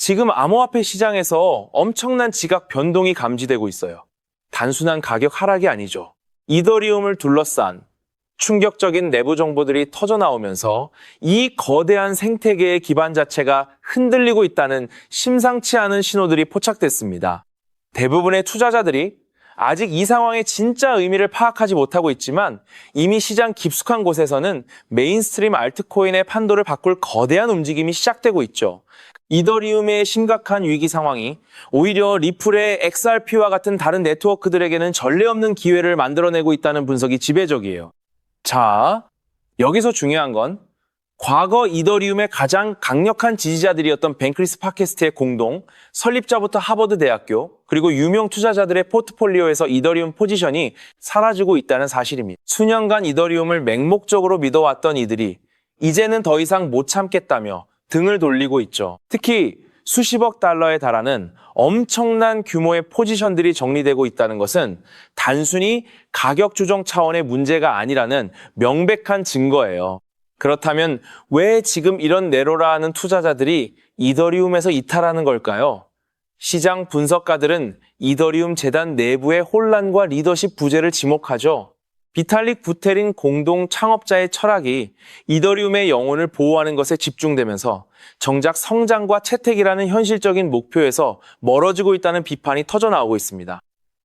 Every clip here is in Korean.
지금 암호화폐 시장에서 엄청난 지각 변동이 감지되고 있어요. 단순한 가격 하락이 아니죠. 이더리움을 둘러싼 충격적인 내부 정보들이 터져나오면서 이 거대한 생태계의 기반 자체가 흔들리고 있다는 심상치 않은 신호들이 포착됐습니다. 대부분의 투자자들이 아직 이 상황의 진짜 의미를 파악하지 못하고 있지만 이미 시장 깊숙한 곳에서는 메인스트림 알트코인의 판도를 바꿀 거대한 움직임이 시작되고 있죠. 이더리움의 심각한 위기 상황이 오히려 리플의 XRP와 같은 다른 네트워크들에게는 전례 없는 기회를 만들어내고 있다는 분석이 지배적이에요. 자, 여기서 중요한 건 과거 이더리움의 가장 강력한 지지자들이었던 벤크리스 팟캐스트의 공동, 설립자부터 하버드 대학교, 그리고 유명 투자자들의 포트폴리오에서 이더리움 포지션이 사라지고 있다는 사실입니다. 수년간 이더리움을 맹목적으로 믿어왔던 이들이 이제는 더 이상 못 참겠다며 등을 돌리고 있죠. 특히 수십억 달러에 달하는 엄청난 규모의 포지션들이 정리되고 있다는 것은 단순히 가격 조정 차원의 문제가 아니라는 명백한 증거예요. 그렇다면 왜 지금 이런 내로라 하는 투자자들이 이더리움에서 이탈하는 걸까요? 시장 분석가들은 이더리움 재단 내부의 혼란과 리더십 부재를 지목하죠. 비탈릭 부테린 공동 창업자의 철학이 이더리움의 영혼을 보호하는 것에 집중되면서 정작 성장과 채택이라는 현실적인 목표에서 멀어지고 있다는 비판이 터져나오고 있습니다.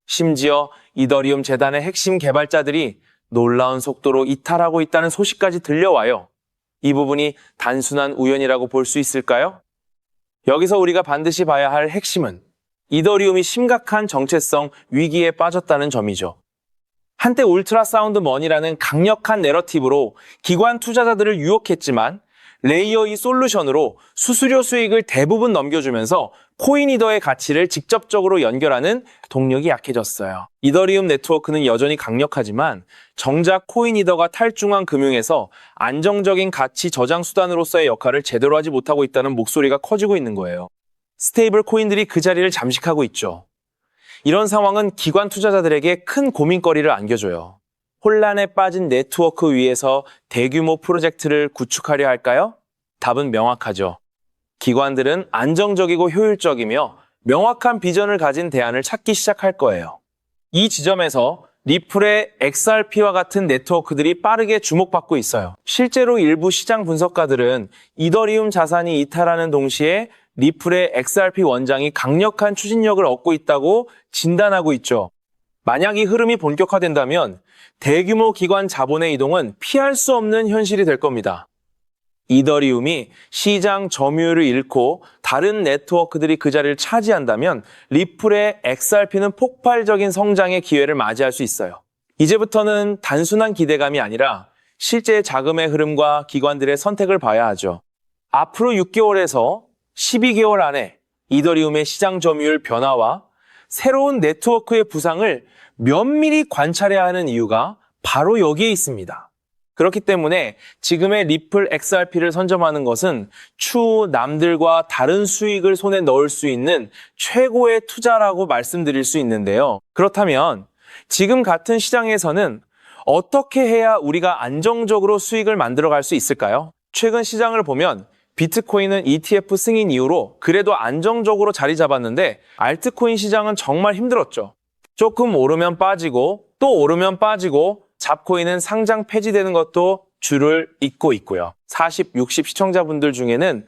심지어 이더리움 재단의 핵심 개발자들이 놀라운 속도로 이탈하고 있다는 소식까지 들려와요. 이 부분이 단순한 우연이라고 볼 수 있을까요? 여기서 우리가 반드시 봐야 할 핵심은 이더리움이 심각한 정체성 위기에 빠졌다는 점이죠. 한때 울트라 사운드 머니라는 강력한 내러티브로 기관 투자자들을 유혹했지만 레이어 2 솔루션으로 수수료 수익을 대부분 넘겨주면서 코인이더의 가치를 직접적으로 연결하는 동력이 약해졌어요. 이더리움 네트워크는 여전히 강력하지만 정작 코인이더가 탈중앙 금융에서 안정적인 가치 저장 수단으로서의 역할을 제대로 하지 못하고 있다는 목소리가 커지고 있는 거예요. 스테이블 코인들이 그 자리를 잠식하고 있죠. 이런 상황은 기관 투자자들에게 큰 고민거리를 안겨줘요. 혼란에 빠진 네트워크 위에서 대규모 프로젝트를 구축하려 할까요? 답은 명확하죠. 기관들은 안정적이고 효율적이며 명확한 비전을 가진 대안을 찾기 시작할 거예요. 이 지점에서 리플의 XRP와 같은 네트워크들이 빠르게 주목받고 있어요. 실제로 일부 시장 분석가들은 이더리움 자산이 이탈하는 동시에 리플의 XRP 원장이 강력한 추진력을 얻고 있다고 진단하고 있죠. 만약 이 흐름이 본격화된다면 대규모 기관 자본의 이동은 피할 수 없는 현실이 될 겁니다. 이더리움이 시장 점유율을 잃고 다른 네트워크들이 그 자리를 차지한다면 리플의 XRP는 폭발적인 성장의 기회를 맞이할 수 있어요. 이제부터는 단순한 기대감이 아니라 실제 자금의 흐름과 기관들의 선택을 봐야 하죠. 앞으로 6개월에서 12개월 안에 이더리움의 시장 점유율 변화와 새로운 네트워크의 부상을 면밀히 관찰해야 하는 이유가 바로 여기에 있습니다. 그렇기 때문에 지금의 리플 XRP를 선점하는 것은 추후 남들과 다른 수익을 손에 넣을 수 있는 최고의 투자라고 말씀드릴 수 있는데요. 그렇다면 지금 같은 시장에서는 어떻게 해야 우리가 안정적으로 수익을 만들어갈 수 있을까요? 최근 시장을 보면 비트코인은 ETF 승인 이후로 그래도 안정적으로 자리 잡았는데 알트코인 시장은 정말 힘들었죠. 조금 오르면 빠지고 또 오르면 빠지고 잡코인은 상장 폐지되는 것도 줄을 잇고 있고요. 40, 60 시청자분들 중에는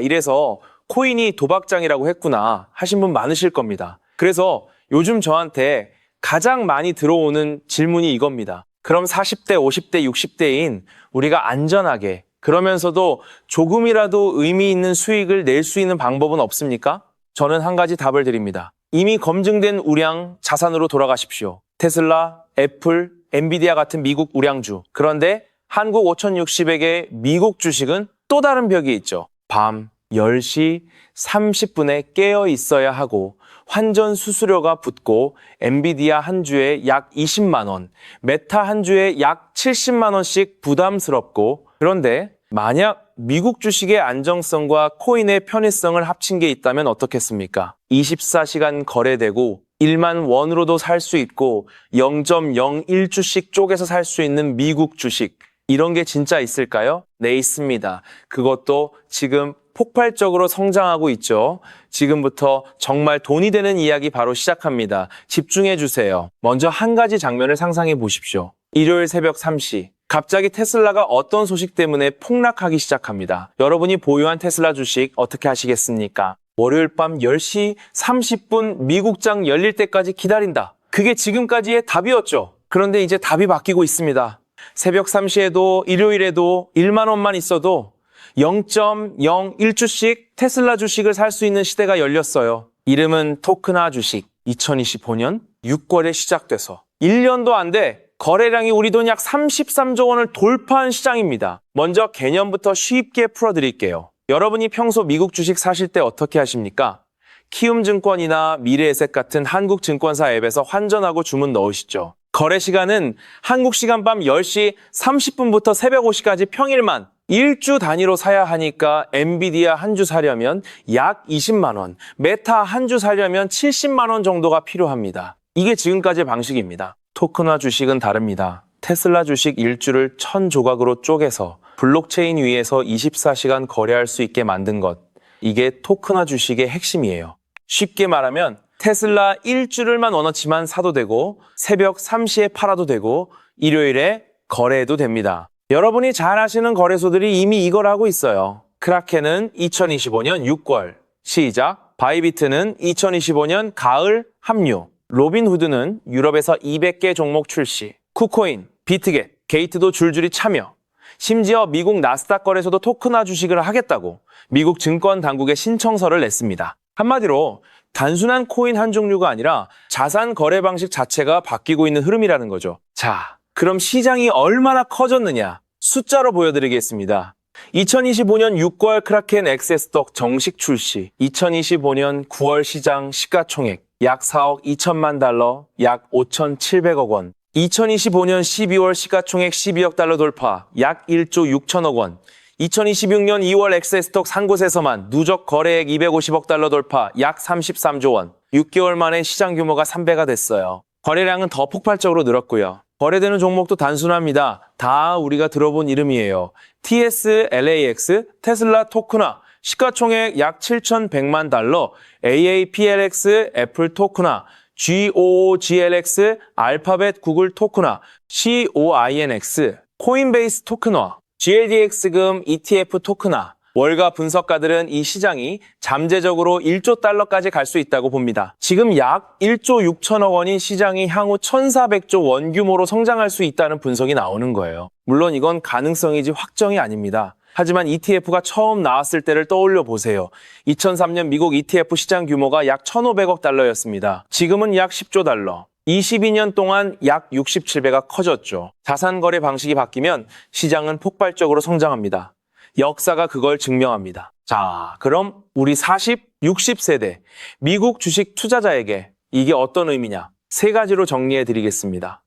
이래서 코인이 도박장이라고 했구나 하신 분 많으실 겁니다. 그래서 요즘 저한테 가장 많이 들어오는 질문이 이겁니다. 그럼 40대, 50대, 60대인 우리가 안전하게 그러면서도 조금이라도 의미 있는 수익을 낼 수 있는 방법은 없습니까? 저는 한 가지 답을 드립니다. 이미 검증된 우량 자산으로 돌아가십시오. 테슬라, 애플, 엔비디아 같은 미국 우량주. 그런데 한국 5060액의 미국 주식은 또 다른 벽이 있죠. 밤 10시 30분에 깨어 있어야 하고 환전 수수료가 붙고 엔비디아 한 주에 약 20만 원, 메타 한 주에 약 70만 원씩 부담스럽고 그런데 만약 미국 주식의 안정성과 코인의 편의성을 합친 게 있다면 어떻겠습니까? 24시간 거래되고 1만 원으로도 살 수 있고 0.01주씩 쪼개서 살 수 있는 미국 주식. 이런 게 진짜 있을까요? 네, 있습니다. 그것도 지금 폭발적으로 성장하고 있죠. 지금부터 정말 돈이 되는 이야기 바로 시작합니다. 집중해 주세요. 먼저 한 가지 장면을 상상해 보십시오. 일요일 새벽 3시. 갑자기 테슬라가 어떤 소식 때문에 폭락하기 시작합니다. 여러분이 보유한 테슬라 주식 어떻게 하시겠습니까? 월요일 밤 10시 30분 미국장 열릴 때까지 기다린다. 그게 지금까지의 답이었죠. 그런데 이제 답이 바뀌고 있습니다. 새벽 3시에도 일요일에도 1만 원만 있어도 0.01주씩 테슬라 주식을 살 수 있는 시대가 열렸어요. 이름은 토크나 주식. 2025년 6월에 시작돼서 1년도 안 돼 거래량이 우리 돈 약 33조 원을 돌파한 시장입니다. 먼저 개념부터 쉽게 풀어드릴게요. 여러분이 평소 미국 주식 사실 때 어떻게 하십니까? 키움증권이나 미래에셋 같은 한국 증권사 앱에서 환전하고 주문 넣으시죠. 거래 시간은 한국 시간 밤 10시 30분부터 새벽 5시까지 평일만 일주 단위로 사야 하니까 엔비디아 한 주 사려면 약 20만 원, 메타 한 주 사려면 70만 원 정도가 필요합니다. 이게 지금까지의 방식입니다. 토크나 주식은 다릅니다. 테슬라 주식 일주를 1000조각으로 쪼개서 블록체인 위에서 24시간 거래할 수 있게 만든 것. 이게 토크나 주식의 핵심이에요. 쉽게 말하면 테슬라 일주를만 원어치만 사도 되고 새벽 3시에 팔아도 되고 일요일에 거래해도 됩니다. 여러분이 잘 아시는 거래소들이 이미 이걸 하고 있어요. 크라켄은 2025년 6월 시작, 바이비트는 2025년 가을 합류, 로빈후드는 유럽에서 200개 종목 출시, 쿠코인, 비트겟, 게이트도 줄줄이 참여, 심지어 미국 나스닥 거래소도 토크나 주식을 하겠다고 미국 증권 당국에 신청서를 냈습니다. 한마디로 단순한 코인 한 종류가 아니라 자산 거래 방식 자체가 바뀌고 있는 흐름이라는 거죠. 자, 그럼 시장이 얼마나 커졌느냐? 숫자로 보여드리겠습니다. 2025년 6월 크라켄 엑세스톡 정식 출시, 2025년 9월 시장 시가총액 약 4억 2천만 달러, 약 5,700억 원, 2025년 12월 시가총액 12억 달러 돌파, 약 1조 6천억 원, 2026년 2월 엑세스톡 산 곳에서만 누적 거래액 250억 달러 돌파, 약 33조 원, 6개월 만에 시장 규모가 3배가 됐어요. 거래량은 더 폭발적으로 늘었고요. 거래되는 종목도 단순합니다. 다 우리가 들어본 이름이에요. TSLAX, 테슬라 토크나, 시가총액 약 7,100만 달러, AAPLX, 애플 토크나, GOOGLX, 알파벳 구글 토크나, COINX, 코인베이스 토크나, GLDX금 ETF 토크나, 월가 분석가들은 이 시장이 잠재적으로 1조 달러까지 갈 수 있다고 봅니다. 지금 약 1조 6천억 원인 시장이 향후 1,400조 원 규모로 성장할 수 있다는 분석이 나오는 거예요. 물론 이건 가능성이지 확정이 아닙니다. 하지만 ETF가 처음 나왔을 때를 떠올려 보세요. 2003년 미국 ETF 시장 규모가 약 1,500억 달러였습니다. 지금은 약 10조 달러. 22년 동안 약 67배가 커졌죠. 자산 거래 방식이 바뀌면 시장은 폭발적으로 성장합니다. 역사가 그걸 증명합니다. 자, 그럼 우리 40, 60세대 미국 주식 투자자에게 이게 어떤 의미냐? 세 가지로 정리해 드리겠습니다.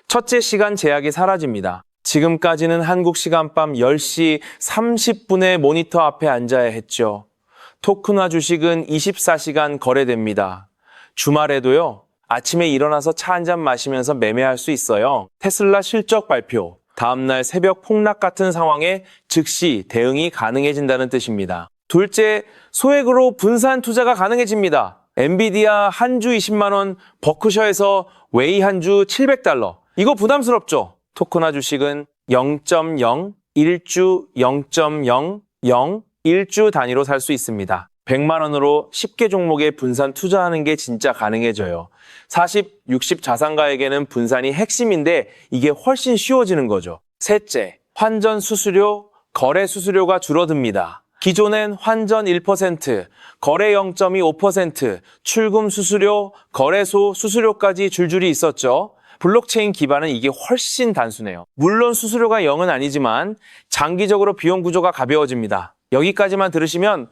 첫째, 시간 제약이 사라집니다. 지금까지는 한국 시간 밤 10시 30분에 모니터 앞에 앉아야 했죠. 토큰화 주식은 24시간 거래됩니다. 주말에도요. 아침에 일어나서 차 한잔 마시면서 매매할 수 있어요. 테슬라 실적 발표, 다음날 새벽 폭락 같은 상황에 즉시 대응이 가능해진다는 뜻입니다. 둘째, 소액으로 분산 투자가 가능해집니다. 엔비디아 한 주 20만 원, 버크셔에서 웨이 한 주 700달러. 이거 부담스럽죠? 토크나 주식은 0.0, 1주 0.00, 1주 단위로 살 수 있습니다. 100만 원으로 10개 종목에 분산 투자하는 게 진짜 가능해져요. 40, 60 자산가에게는 분산이 핵심인데 이게 훨씬 쉬워지는 거죠. 셋째, 환전 수수료, 거래 수수료가 줄어듭니다. 기존엔 환전 1%, 거래 0.25%, 출금 수수료, 거래소 수수료까지 줄줄이 있었죠. 블록체인 기반은 이게 훨씬 단순해요. 물론 수수료가 0은 아니지만 장기적으로 비용 구조가 가벼워집니다. 여기까지만 들으시면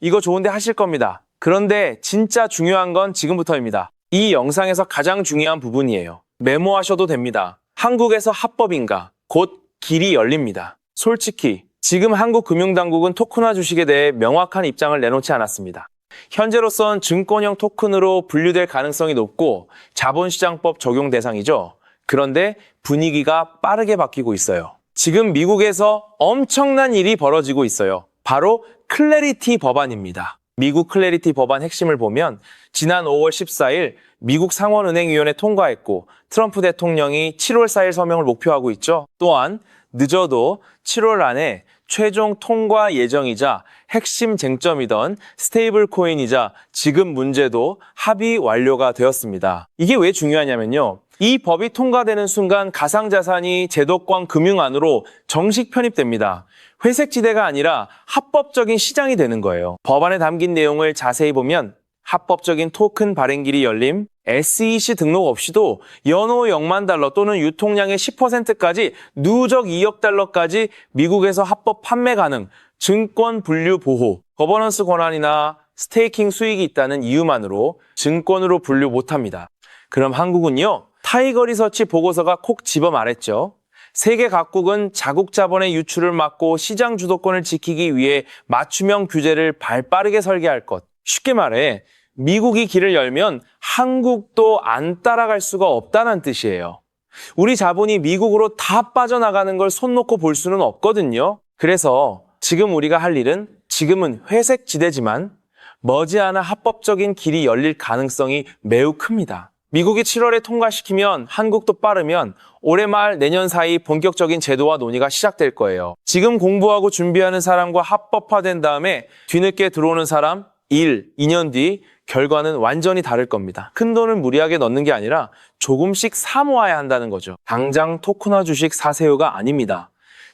이거 좋은데 하실 겁니다. 그런데 진짜 중요한 건 지금부터입니다. 이 영상에서 가장 중요한 부분이에요. 메모하셔도 됩니다. 한국에서 합법인가? 곧 길이 열립니다. 솔직히 지금 한국 금융당국은 토큰화 주식에 대해 명확한 입장을 내놓지 않았습니다. 현재로선 증권형 토큰으로 분류될 가능성이 높고 자본시장법 적용 대상이죠. 그런데 분위기가 빠르게 바뀌고 있어요. 지금 미국에서 엄청난 일이 벌어지고 있어요. 바로 클래리티 법안입니다. 미국 클래리티 법안 핵심을 보면 지난 5월 14일 미국 상원은행위원회 통과했고 트럼프 대통령이 7월 4일 서명을 목표하고 있죠. 또한 늦어도 7월 안에 최종 통과 예정이자 핵심 쟁점이던 스테이블 코인이자 지급 문제도 합의 완료가 되었습니다. 이게 왜 중요하냐면요. 이 법이 통과되는 순간 가상자산이 제도권 금융안으로 정식 편입됩니다. 회색지대가 아니라 합법적인 시장이 되는 거예요. 법안에 담긴 내용을 자세히 보면 합법적인 토큰 발행길이 열림, SEC 등록 없이도 연호 0만 달러 또는 유통량의 10%까지 누적 2억 달러까지 미국에서 합법 판매 가능, 증권 분류 보호, 거버넌스 권한이나 스테이킹 수익이 있다는 이유만으로 증권으로 분류 못합니다. 그럼 한국은요? 타이거 리서치 보고서가 콕 집어 말했죠. 세계 각국은 자국 자본의 유출을 막고 시장 주도권을 지키기 위해 맞춤형 규제를 발빠르게 설계할 것. 쉽게 말해 미국이 길을 열면 한국도 안 따라갈 수가 없다는 뜻이에요. 우리 자본이 미국으로 다 빠져나가는 걸 손 놓고 볼 수는 없거든요. 그래서 지금 우리가 할 일은 지금은 회색 지대지만 머지않아 합법적인 길이 열릴 가능성이 매우 큽니다. 미국이 7월에 통과시키면 한국도 빠르면 올해 말 내년 사이 본격적인 제도화 논의가 시작될 거예요. 지금 공부하고 준비하는 사람과 합법화된 다음에 뒤늦게 들어오는 사람 1, 2년 뒤 결과는 완전히 다를 겁니다. 큰 돈을 무리하게 넣는 게 아니라 조금씩 사모아야 한다는 거죠. 당장 토큰화 주식 사세요가 아닙니다.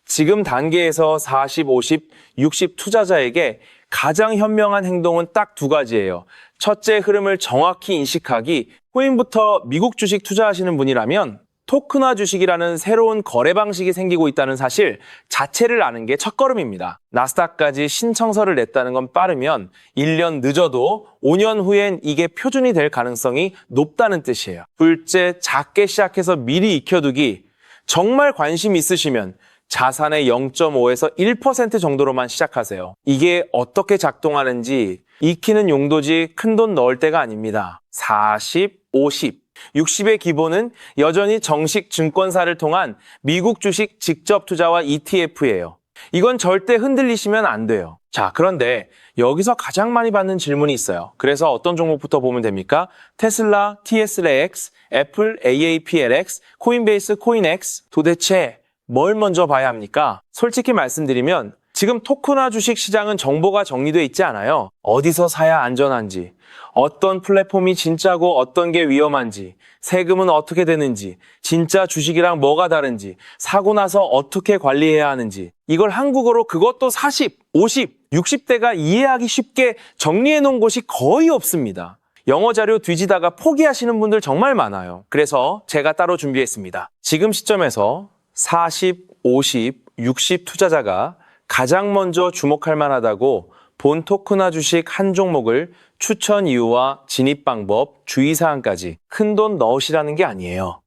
지금 단계에서 40, 50, 60 투자자에게 가장 현명한 행동은 딱 두 가지예요. 첫째 흐름을 정확히 인식하기, 코인부터 미국 주식 투자하시는 분이라면 토큰화 주식이라는 새로운 거래 방식이 생기고 있다는 사실 자체를 아는 게 첫걸음입니다. 나스닥까지 신청서를 냈다는 건 빠르면 1년 늦어도 5년 후엔 이게 표준이 될 가능성이 높다는 뜻이에요. 둘째, 작게 시작해서 미리 익혀두기. 정말 관심 있으시면 자산의 0.5에서 1% 정도로만 시작하세요. 이게 어떻게 작동하는지 익히는 용도지 큰돈 넣을 때가 아닙니다. 40, 50, 60의 기본은 여전히 정식 증권사를 통한 미국 주식 직접 투자와 ETF예요. 이건 절대 흔들리시면 안 돼요. 자, 그런데 여기서 가장 많이 받는 질문이 있어요. 그래서 어떤 종목부터 보면 됩니까? 테슬라, TSLX, 애플, AAPLX, 코인베이스, 코인X. 도대체 뭘 먼저 봐야 합니까? 솔직히 말씀드리면 지금 토큰화 주식 시장은 정보가 정리돼 있지 않아요. 어디서 사야 안전한지, 어떤 플랫폼이 진짜고 어떤 게 위험한지, 세금은 어떻게 되는지, 진짜 주식이랑 뭐가 다른지, 사고 나서 어떻게 관리해야 하는지, 이걸 한국어로 그것도 40, 50, 60대가 이해하기 쉽게 정리해 놓은 곳이 거의 없습니다. 영어 자료 뒤지다가 포기하시는 분들 정말 많아요. 그래서 제가 따로 준비했습니다. 지금 시점에서 40, 50, 60 투자자가 가장 먼저 주목할 만하다고 본 토큰화 주식 한 종목을 추천 이유와 진입 방법, 주의사항까지 큰돈 넣으시라는 게 아니에요.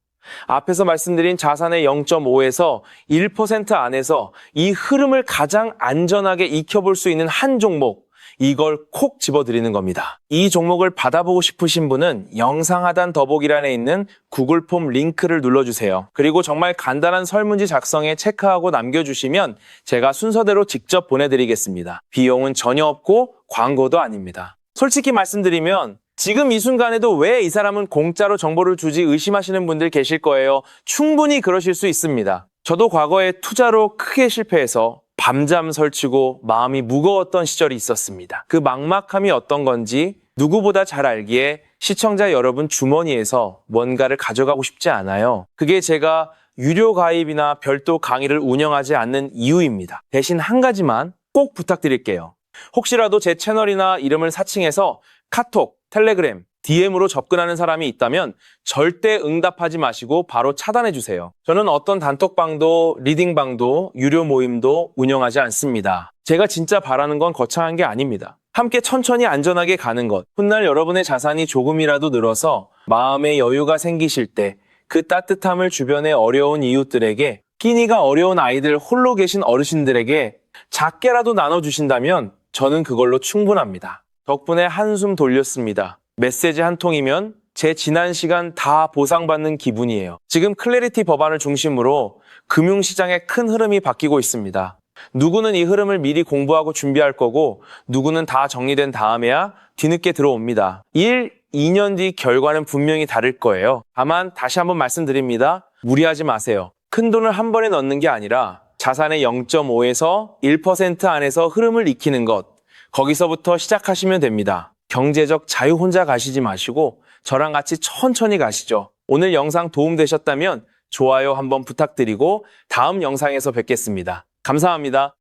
앞에서 말씀드린 자산의 0.5에서 1% 안에서 이 흐름을 가장 안전하게 익혀볼 수 있는 한 종목, 이걸 콕 집어드리는 겁니다. 이 종목을 받아보고 싶으신 분은 영상 하단 더보기란에 있는 구글 폼 링크를 눌러주세요. 그리고 정말 간단한 설문지 작성에 체크하고 남겨주시면 제가 순서대로 직접 보내드리겠습니다. 비용은 전혀 없고 광고도 아닙니다. 솔직히 말씀드리면 지금 이 순간에도 왜 이 사람은 공짜로 정보를 주지 의심하시는 분들 계실 거예요. 충분히 그러실 수 있습니다. 저도 과거에 투자로 크게 실패해서 밤잠 설치고 마음이 무거웠던 시절이 있었습니다. 그 막막함이 어떤 건지 누구보다 잘 알기에 시청자 여러분 주머니에서 뭔가를 가져가고 싶지 않아요. 그게 제가 유료 가입이나 별도 강의를 운영하지 않는 이유입니다. 대신 한 가지만 꼭 부탁드릴게요. 혹시라도 제 채널이나 이름을 사칭해서 카톡, 텔레그램, DM으로 접근하는 사람이 있다면 절대 응답하지 마시고 바로 차단해 주세요. 저는 어떤 단톡방도 리딩방도 유료 모임도 운영하지 않습니다. 제가 진짜 바라는 건 거창한 게 아닙니다. 함께 천천히 안전하게 가는 것. 훗날 여러분의 자산이 조금이라도 늘어서 마음의 여유가 생기실 때 그 따뜻함을 주변의 어려운 이웃들에게, 끼니가 어려운 아이들, 홀로 계신 어르신들에게 작게라도 나눠주신다면 저는 그걸로 충분합니다. 덕분에 한숨 돌렸습니다. 메시지 한 통이면 제 지난 시간 다 보상받는 기분이에요. 지금 클래리티 법안을 중심으로 금융시장의 큰 흐름이 바뀌고 있습니다. 누구는 이 흐름을 미리 공부하고 준비할 거고 누구는 다 정리된 다음에야 뒤늦게 들어옵니다. 1, 2년 뒤 결과는 분명히 다를 거예요. 다만 다시 한번 말씀드립니다. 무리하지 마세요. 큰 돈을 한 번에 넣는 게 아니라 자산의 0.5에서 1% 안에서 흐름을 익히는 것, 거기서부터 시작하시면 됩니다. 경제적 자유 혼자 가시지 마시고 저랑 같이 천천히 가시죠. 오늘 영상 도움되셨다면 좋아요 한번 부탁드리고 다음 영상에서 뵙겠습니다. 감사합니다.